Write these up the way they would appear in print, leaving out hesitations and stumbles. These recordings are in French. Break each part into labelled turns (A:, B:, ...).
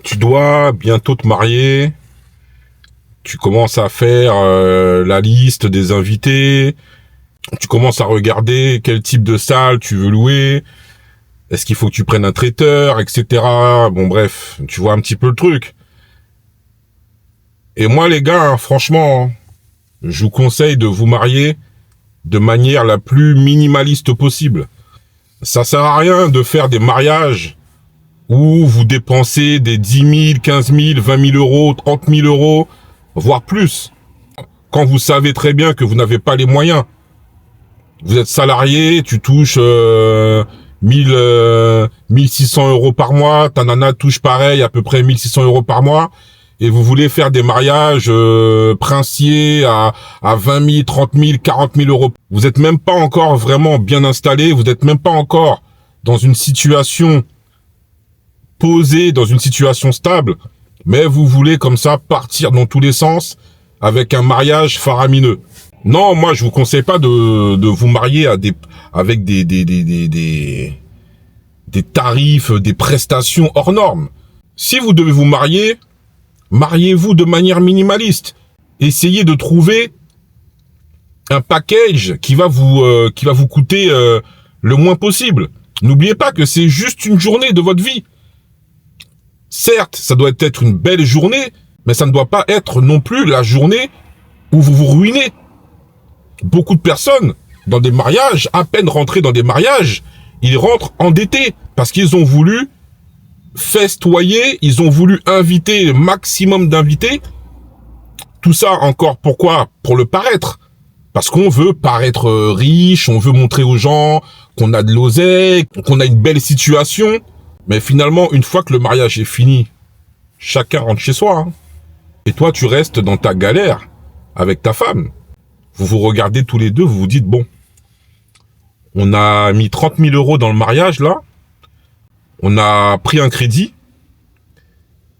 A: Tu dois bientôt te marier. Tu commences à faire la liste des invités. Tu commences à regarder quel type de salle tu veux louer. Est-ce qu'il faut que tu prennes un traiteur, etc. Bon bref, tu vois un petit peu le truc. Et moi les gars, hein, franchement, je vous conseille de vous marier de manière la plus minimaliste possible. Ça sert à rien de faire des mariages où vous dépensez des 10 000, 15 000, 20 000 euros, 30 000 euros, voire plus, quand vous savez très bien que vous n'avez pas les moyens. Vous êtes salarié, tu touches 1600 euros par mois, ta nana touche pareil, à peu près 1600 euros par mois, et vous voulez faire des mariages princiers à 20 000, 30 000, 40 000 euros. Vous êtes même pas encore vraiment bien installé, vous êtes même pas encore dans une situation posée, dans une situation stable, mais vous voulez comme ça partir dans tous les sens avec un mariage faramineux. Non, moi je vous conseille pas de vous marier avec des tarifs, des prestations hors normes. Si vous devez vous marier, mariez-vous de manière minimaliste. Essayez de trouver un package qui va vous coûter le moins possible. N'oubliez pas que c'est juste une journée de votre vie. Certes, ça doit être une belle journée, mais ça ne doit pas être non plus la journée où vous vous ruinez. Beaucoup de personnes, dans des mariages, à peine rentrés dans des mariages, ils rentrent endettés parce qu'ils ont voulu festoyer, ils ont voulu inviter le maximum d'invités. Tout ça encore pourquoi? Pour le paraître. Parce qu'on veut paraître riche, on veut montrer aux gens qu'on a de l'oseille, qu'on a une belle situation. Mais finalement, une fois que le mariage est fini, chacun rentre chez soi. Hein. Et toi, tu restes dans ta galère avec ta femme. Vous vous regardez tous les deux, vous vous dites, bon, on a mis 30 000 euros dans le mariage, là. On a pris un crédit.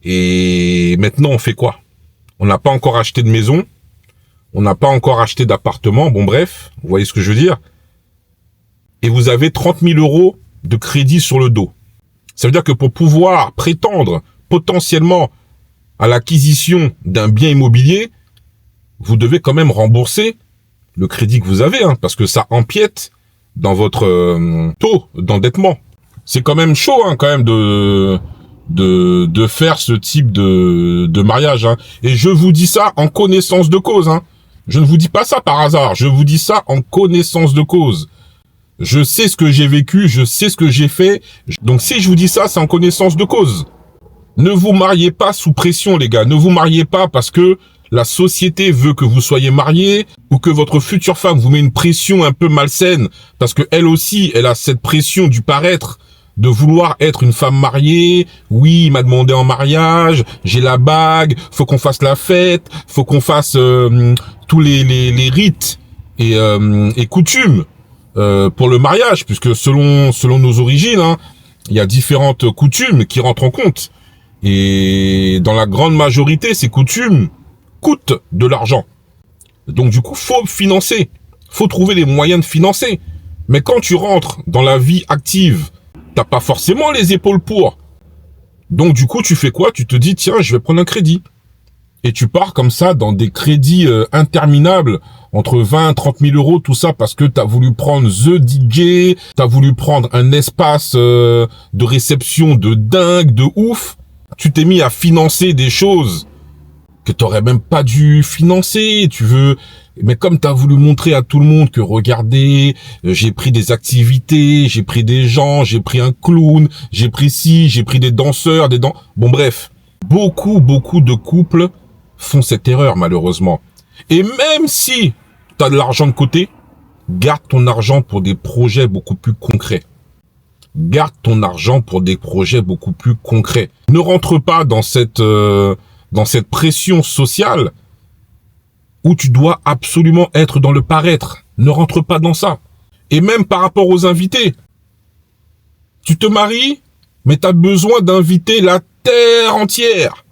A: Et maintenant, on fait quoi? On n'a pas encore acheté de maison. On n'a pas encore acheté d'appartement. Bon, bref, vous voyez ce que je veux dire? Et vous avez 30 000 euros de crédit sur le dos. Ça veut dire que pour pouvoir prétendre potentiellement à l'acquisition d'un bien immobilier, vous devez quand même rembourser le crédit que vous avez, hein, parce que ça empiète dans votre taux d'endettement. C'est quand même chaud, hein, quand même de faire ce type de mariage. Hein. Et je vous dis ça en connaissance de cause. Hein. Je ne vous dis pas ça par hasard. Je vous dis ça en connaissance de cause. Je sais ce que j'ai vécu, je sais ce que j'ai fait. Donc si je vous dis ça, c'est en connaissance de cause. Ne vous mariez pas sous pression, les gars. Ne vous mariez pas parce que la société veut que vous soyez mariés ou que votre future femme vous met une pression un peu malsaine parce que elle aussi, elle a cette pression du paraître, de vouloir être une femme mariée. Oui, il m'a demandé en mariage, j'ai la bague, faut qu'on fasse la fête, faut qu'on fasse tous les rites et coutumes. Pour le mariage, puisque selon nos origines, hein, il y a différentes coutumes qui rentrent en compte. Et dans la grande majorité, ces coutumes coûtent de l'argent. Donc du coup, faut financer. Faut trouver les moyens de financer. Mais quand tu rentres dans la vie active, t'as pas forcément les épaules pour. Donc du coup, tu fais quoi? Tu te dis, tiens, je vais prendre un crédit. Et tu pars comme ça dans des crédits interminables, entre 20 et 30 000 euros, tout ça parce que t'as voulu prendre The DJ, t'as voulu prendre un espace de réception de dingue, de ouf. Tu t'es mis à financer des choses que t'aurais même pas dû financer, mais comme t'as voulu montrer à tout le monde que regardez, j'ai pris des activités, j'ai pris des gens, j'ai pris un clown, j'ai pris j'ai pris des danseurs, bon bref. Beaucoup de couples font cette erreur malheureusement. Et même si tu as de l'argent de côté, garde ton argent pour des projets beaucoup plus concrets. Garde ton argent pour des projets beaucoup plus concrets. Ne rentre pas dans cette pression sociale où tu dois absolument être dans le paraître. Ne rentre pas dans ça. Et même par rapport aux invités. Tu te maries, mais tu as besoin d'inviter la terre entière.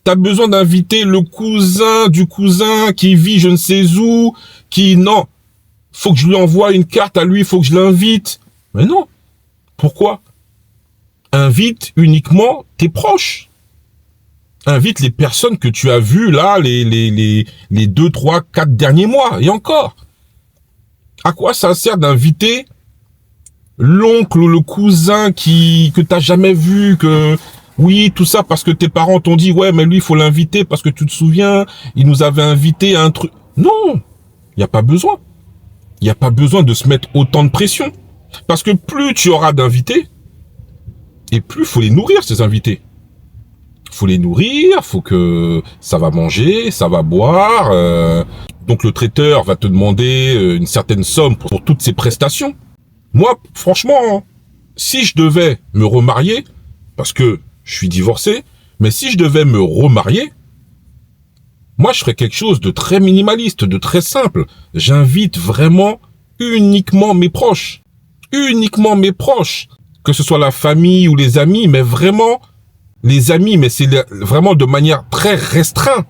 A: T'as besoin d'inviter le cousin du cousin qui vit je ne sais où, non, faut que je lui envoie une carte à lui, faut que je l'invite. Mais non. Pourquoi? Invite uniquement tes proches. Invite les personnes que tu as vues là, les 2, 3, 4 derniers mois. Et encore. À quoi ça sert d'inviter l'oncle ou le cousin que t'as jamais vu, oui, tout ça parce que tes parents t'ont dit, ouais, mais lui, il faut l'inviter parce que tu te souviens, il nous avait invité à un truc. Non, il n'y a pas besoin. Il n'y a pas besoin de se mettre autant de pression. Parce que plus tu auras d'invités, et plus faut les nourrir, ces invités. Faut les nourrir, faut que ça va manger, ça va boire. Donc le traiteur va te demander une certaine somme pour toutes ces prestations. Moi, franchement, si je devais me remarier, parce que je suis divorcé, mais si je devais me remarier, moi je ferais quelque chose de très minimaliste, de très simple. J'invite vraiment uniquement mes proches. Uniquement mes proches. Que ce soit la famille ou les amis, mais vraiment les amis, mais c'est vraiment de manière très restreinte.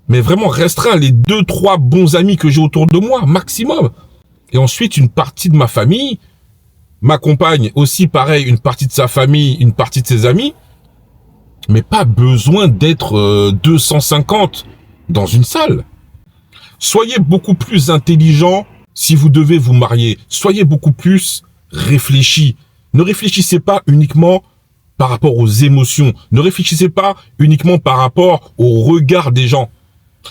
A: Mais vraiment restreint, les 2, 3 bons amis que j'ai autour de moi, maximum. Et ensuite, une partie de ma famille, ma compagne aussi, pareil, une partie de sa famille, une partie de ses amis. Mais pas besoin d'être 250 dans une salle. Soyez beaucoup plus intelligent si vous devez vous marier. Soyez beaucoup plus réfléchi. Ne réfléchissez pas uniquement par rapport aux émotions. Ne réfléchissez pas uniquement par rapport au regard des gens.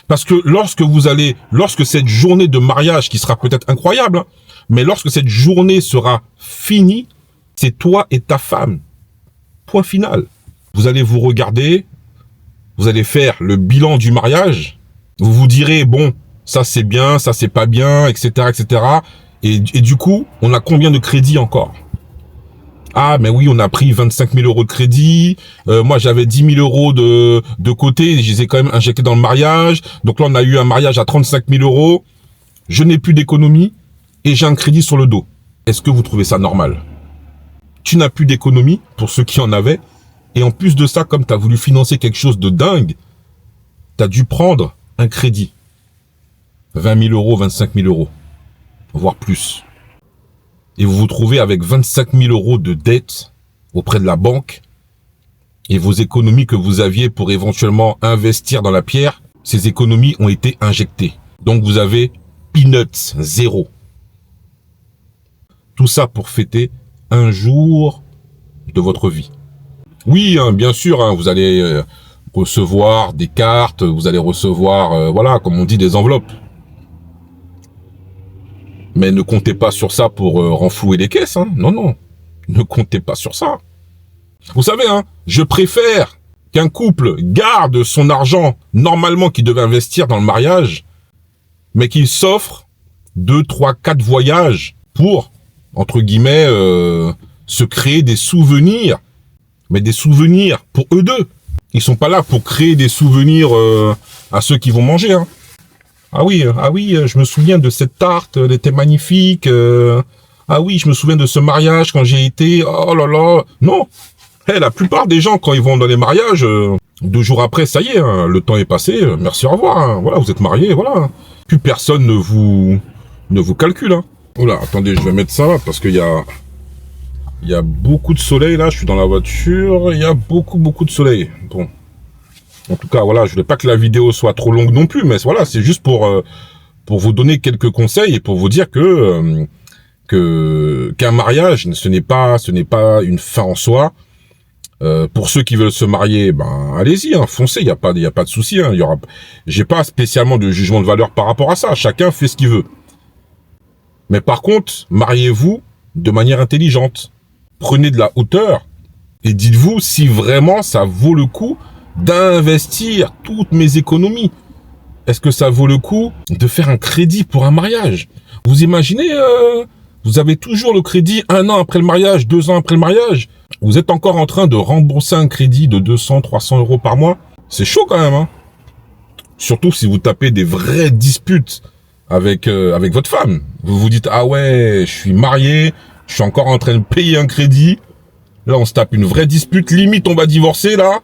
A: Parce que lorsque cette journée de mariage, qui sera peut-être incroyable, hein, mais lorsque cette journée sera finie, c'est toi et ta femme. Point final. Vous allez vous regarder, vous allez faire le bilan du mariage, vous vous direz, bon, ça c'est bien, ça c'est pas bien, etc., etc. Et du coup, on a combien de crédits encore? Ah, mais oui, on a pris 25 000 euros de crédit. Moi, j'avais 10 000 euros de côté. Je les ai quand même injectés dans le mariage. Donc là, on a eu un mariage à 35 000 euros. Je n'ai plus d'économie et j'ai un crédit sur le dos. Est-ce que vous trouvez ça normal? Tu n'as plus d'économie pour ceux qui en avaient. Et en plus de ça, comme tu as voulu financer quelque chose de dingue, tu as dû prendre un crédit. 20 000 euros, 25 000 euros. Voire plus. Et vous vous trouvez avec 25 000 euros de dette auprès de la banque et vos économies que vous aviez pour éventuellement investir dans la pierre, ces économies ont été injectées. Donc vous avez peanuts, zéro. Tout ça pour fêter un jour de votre vie. Oui, hein, bien sûr, hein, vous allez recevoir des cartes, vous allez recevoir, voilà, comme on dit, des enveloppes. Mais ne comptez pas sur ça pour renflouer les caisses, hein. Non, non. Ne comptez pas sur ça. Vous savez, hein, je préfère qu'un couple garde son argent, normalement qu'il devait investir dans le mariage, mais qu'il s'offre 2, 3, 4 voyages pour, entre guillemets, se créer des souvenirs. Mais des souvenirs pour eux deux. Ils sont pas là pour créer des souvenirs à ceux qui vont manger, hein. Ah oui, je me souviens de cette tarte, elle était magnifique. Ah oui, je me souviens de ce mariage quand j'ai été. Oh là là, non. La plupart des gens, quand ils vont dans les mariages, 2 jours après, ça y est, hein, le temps est passé. Merci, au revoir. Hein, voilà, vous êtes mariés, voilà. Plus personne ne vous calcule. Hein. Oula, attendez, je vais mettre ça là parce qu'il y a beaucoup de soleil là. Je suis dans la voiture, il y a beaucoup de soleil. Bon. En tout cas, voilà, je voulais pas que la vidéo soit trop longue non plus, mais voilà, c'est juste pour vous donner quelques conseils et pour vous dire qu'un mariage, ce n'est pas une fin en soi. Pour ceux qui veulent se marier, ben allez-y, hein, foncez, il y a pas de souci. Hein, j'ai pas spécialement de jugement de valeur par rapport à ça. Chacun fait ce qu'il veut. Mais par contre, mariez-vous de manière intelligente. Prenez de la hauteur et dites-vous si vraiment ça vaut le coup d'investir toutes mes économies. Est-ce que ça vaut le coup de faire un crédit pour un mariage? Vous imaginez, vous avez toujours le crédit 1 an après le mariage, 2 ans après le mariage. Vous êtes encore en train de rembourser un crédit de 200, 300 euros par mois. C'est chaud quand même, hein. Surtout si vous tapez des vraies disputes avec votre femme. Vous vous dites, ah ouais, je suis marié, je suis encore en train de payer un crédit. Là, on se tape une vraie dispute, limite on va divorcer là.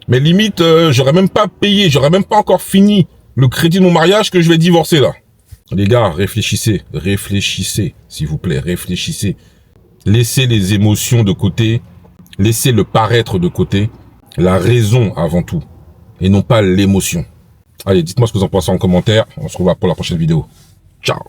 A: Mais limite, j'aurais même pas payé, j'aurais même pas encore fini le crédit de mon mariage que je vais divorcer là. Les gars, réfléchissez, s'il vous plaît, réfléchissez. Laissez les émotions de côté, laissez le paraître de côté La raison avant tout. Et non pas l'émotion. Allez, dites-moi ce que vous en pensez en commentaire. On se revoit pour la prochaine vidéo. Ciao.